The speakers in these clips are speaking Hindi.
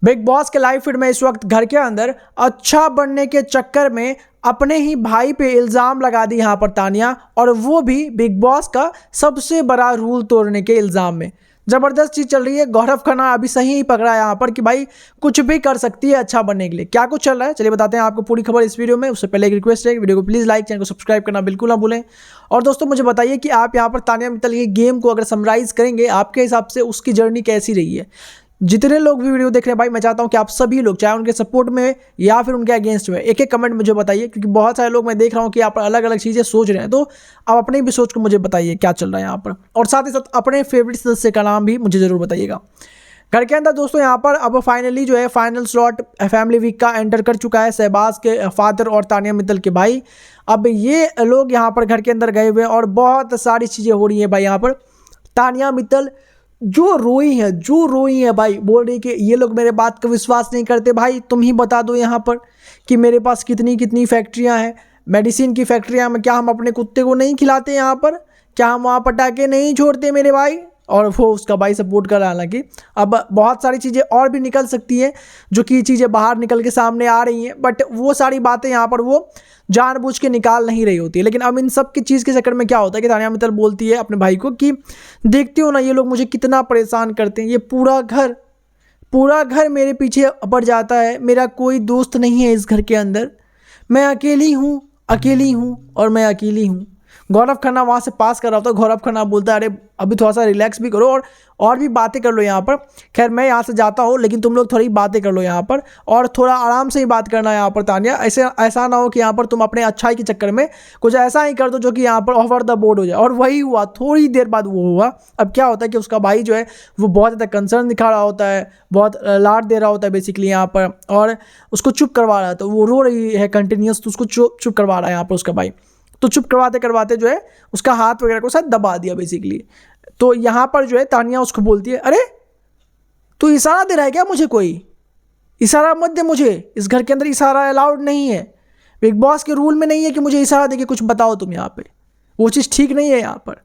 बिग बॉस के लाइव फीड में इस वक्त घर के अंदर अच्छा बनने के चक्कर में अपने ही भाई पे इल्ज़ाम लगा दी यहाँ पर तानिया, और वो भी बिग बॉस का सबसे बड़ा रूल तोड़ने के इल्ज़ाम में। ज़बरदस्त चीज़ चल रही है। गौरव खन्ना अभी सही ही पकड़ा है यहाँ पर कि भाई कुछ भी कर सकती है अच्छा बनने के लिए। क्या कुछ चल रहा है चलिए बताते हैं आपको पूरी खबर इस वीडियो में। उससे पहले एक रिक्वेस्ट है, वीडियो को प्लीज़ लाइक, चैनल को सब्सक्राइब करना बिल्कुल ना भूलें। और दोस्तों मुझे बताइए कि आप यहाँ पर तानिया मित्तल के गेम को अगर समराइज करेंगे, आपके हिसाब से उसकी जर्नी कैसी रही है। जितने लोग भी वीडियो देख रहे हैं भाई, मैं चाहता हूं कि आप सभी लोग, चाहे उनके सपोर्ट में या फिर उनके अगेंस्ट में, एक एक कमेंट मुझे बताइए, क्योंकि बहुत सारे लोग मैं देख रहा हूं कि आप अलग अलग चीज़ें सोच रहे हैं। तो आप अपनी भी सोच को मुझे बताइए क्या चल रहा है यहाँ पर, और साथ ही साथ अपने फेवरेट सदस्य का नाम भी मुझे ज़रूर बताइएगा। घर के अंदर दोस्तों यहाँ पर अब फाइनली जो है फाइनल स्लॉट फैमिली वीक का एंटर कर चुका है शहबाज के फादर और तानिया मित्तल के भाई। अब ये लोग यहाँ पर घर के अंदर गए हुए हैं और बहुत सारी चीज़ें हो रही हैं भाई। यहाँ पर तानिया मित्तल जो रोई है भाई, बोल रही कि ये लोग मेरे बात का विश्वास नहीं करते। भाई तुम ही बता दो यहाँ पर कि मेरे पास कितनी फैक्ट्रियाँ हैं, मेडिसिन की फैक्ट्रियाँ में, क्या हम अपने कुत्ते को नहीं खिलाते यहाँ पर, क्या हम वहाँ पटाखे नहीं छोड़ते मेरे भाई। और वो उसका भाई सपोर्ट कर रहा है। हालांकि अब बहुत सारी चीज़ें और भी निकल सकती हैं, जो कि चीज़ें बाहर निकल के सामने आ रही हैं, बट वो सारी बातें यहाँ पर वो जानबूझ के निकाल नहीं रही होती है। लेकिन अब इन सब की चीज़ के चक्कर में क्या होता है कि तानिया मित्तल बोलती है अपने भाई को कि देखते हो ना ये लोग मुझे कितना परेशान करते हैं, ये पूरा घर मेरे पीछे पड़ जाता है, मेरा कोई दोस्त नहीं है इस घर के अंदर, मैं अकेली हूँ और मैं अकेली हूँ। गौरव खन्ना वहाँ से पास कर रहा होता है। गौरव खन्ना बोलता है अरे अभी थोड़ा सा रिलैक्स भी करो और भी बातें कर लो यहाँ पर। खैर मैं यहाँ से जाता हूँ, लेकिन तुम लोग थोड़ी बातें कर लो यहाँ पर, और थोड़ा आराम से ही बात करना है यहाँ पर तानिया। ऐसा ना हो कि यहाँ पर तुम अपने अच्छाई के चक्कर में कुछ ऐसा ही कर दो जो कि यहाँ पर ओवर द बोर्ड हो जाए। और वही हुआ, थोड़ी देर बाद वो हुआ। अब क्या होता है कि उसका भाई जो है वो बहुत ज़्यादा कंसर्न दिखा रहा होता है, बहुत लाड दे रहा होता है बेसिकली यहाँ पर, और उसको चुप करवा रहा है। तो वो रो रही है कंटिन्यूस, तो उसको चुप करवा रहा है यहाँ पर उसका भाई। तो चुप करवाते जो है उसका हाथ वगैरह को शायद दबा दिया बेसिकली। तो यहाँ पर जो है तानिया उसको बोलती है अरे तू इशारा दे रहा है क्या मुझे, कोई इशारा मत दे मुझे, इस घर के अंदर इशारा अलाउड नहीं है, बिग बॉस के रूल में नहीं है कि मुझे इशारा दे के कुछ बताओ तुम यहाँ पे, वो चीज़ ठीक नहीं है यहाँ पर।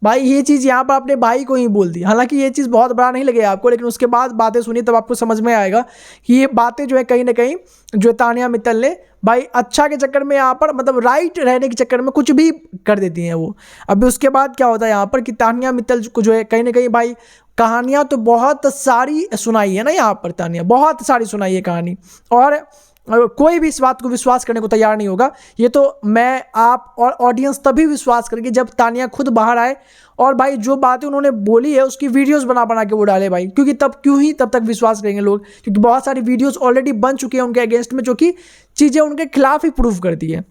भाई ये चीज़ यहाँ पर अपने भाई को ही बोल दी। हालांकि ये चीज़ बहुत बड़ा नहीं लगेगा आपको, लेकिन उसके बाद बातें सुनिए तब आपको समझ में आएगा कि ये बातें जो है कहीं ना कहीं जो तानिया मित्तल ने भाई अच्छा के चक्कर में यहाँ पर, मतलब राइट रहने के चक्कर में कुछ भी कर देती हैं वो। अभी उसके बाद क्या होता है यहाँ पर कि तानिया मित्तल को जो है कहीं ना कहीं भाई कहानियाँ तो बहुत सारी सुनाई है ना यहाँ पर, तानिया बहुत सारी सुनाई है कहानी, और कोई भी इस बात को विश्वास करने को तैयार नहीं होगा। ये तो मैं, आप और ऑडियंस तभी विश्वास करेंगे जब तानिया खुद बाहर आए और भाई जो बातें उन्होंने बोली है उसकी वीडियोस बना के वो डाले भाई, क्योंकि तब तक विश्वास करेंगे लोग, क्योंकि बहुत सारी वीडियोस ऑलरेडी बन चुकी हैं उनके अगेंस्ट में, जो कि चीज़ें उनके खिलाफ ही प्रूफ करती है।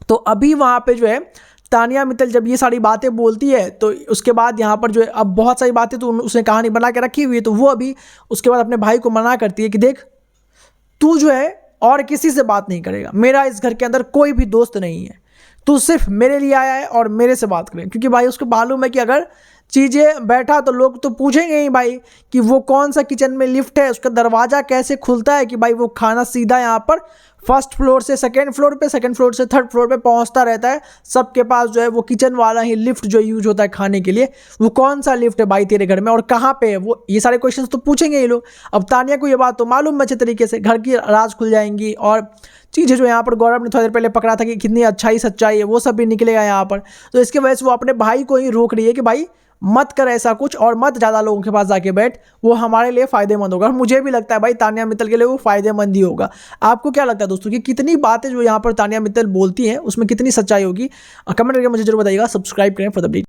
तो अभी वहाँ पर जो है तानिया मित्तल जब ये सारी बातें बोलती है, तो उसके बाद यहाँ पर जो है अब बहुत सारी बातें तो उसने कहानी बना के रखी हुई है, तो वो अभी उसके बाद अपने भाई को मना करती है कि देख तू जो है और किसी से बात नहीं करेगा, मेरा इस घर के अंदर कोई भी दोस्त नहीं है, तू सिर्फ मेरे लिए आया है और मेरे से बात करें। क्योंकि भाई उसको मालूम है कि अगर चीज़ें बैठा तो लोग तो पूछेंगे ही भाई कि वो कौन सा किचन में लिफ्ट है, उसका दरवाज़ा कैसे खुलता है, कि भाई वो खाना सीधा यहाँ पर फर्स्ट फ्लोर से सेकंड फ्लोर पे, सेकंड फ्लोर से थर्ड फ्लोर पे पहुंचता रहता है। सबके पास जो है वो किचन वाला ही लिफ्ट जो यूज होता है खाने के लिए, वो कौन सा लिफ्ट है भाई तेरे घर में और कहाँ पे है वो, ये सारे क्वेश्चंस तो पूछेंगे ये लोग। अब तानिया को ये बात तो मालूम अच्छे तरीके से, घर की राज खुल जाएंगी, और चीज़ें जो यहाँ पर गौरव ने थोड़ी देर पहले पकड़ा था कि कितनी अच्छाई सच्चाई है वो सब भी निकलेगा यहाँ पर। तो इसकी वजह से वो अपने भाई को ही रोक रही है कि भाई मत कर ऐसा कुछ, और मत ज़्यादा लोगों के पास जाके बैठ, वो हमारे लिए फ़ायदेमंद होगा। और मुझे भी लगता है भाई तानिया मित्तल के लिए वो फ़ायदेमंद ही होगा। आपको क्या लगता है दोस्तों कि कितनी बातें जो यहाँ पर तानिया मित्तल बोलती हैं उसमें कितनी सच्चाई होगी? कमेंट करके मुझे जरूर बताइएगा। सब्सक्राइब करें फॉर द अपडेट।